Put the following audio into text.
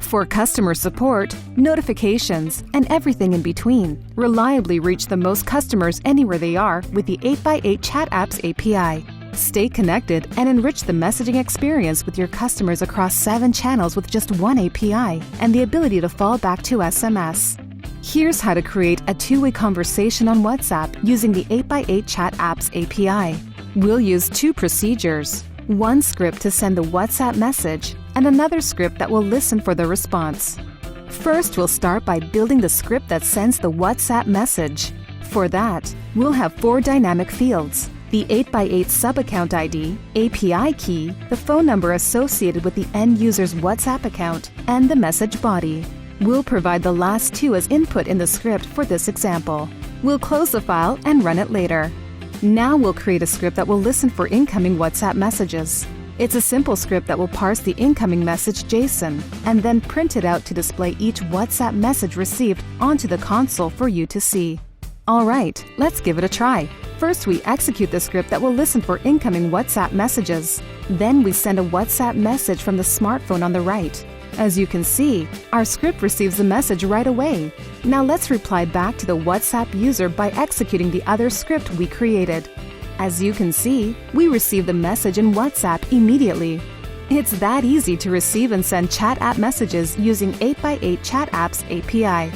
For customer support, notifications, and everything in between, reliably reach the most customers anywhere they are with the 8x8 Chat Apps API. Stay connected and enrich the messaging experience with your customers across 7 channels with just one API and the ability to fall back to SMS. Here's how to create a two-way conversation on WhatsApp using the 8x8 Chat Apps API. We'll use 2 procedures, one script to send the WhatsApp message and another script that will listen for the response. First, we'll start by building the script that sends the WhatsApp message. For that, we'll have 4 dynamic fields: the 8x8 sub-account ID, API key, the phone number associated with the end user's WhatsApp account, and the message body. We'll provide the last 2 as input in the script for this example. We'll close the file and run it later. Now we'll create a script that will listen for incoming WhatsApp messages. It's a simple script that will parse the incoming message JSON and then print it out to display each WhatsApp message received onto the console for you to see. All right, let's give it a try. First, we execute the script that will listen for incoming WhatsApp messages. Then we send a WhatsApp message from the smartphone on the right. As you can see, our script receives the message right away. Now let's reply back to the WhatsApp user by executing the other script we created. As you can see, we receive the message in WhatsApp immediately. It's that easy to receive and send chat app messages using 8x8 Chat Apps API.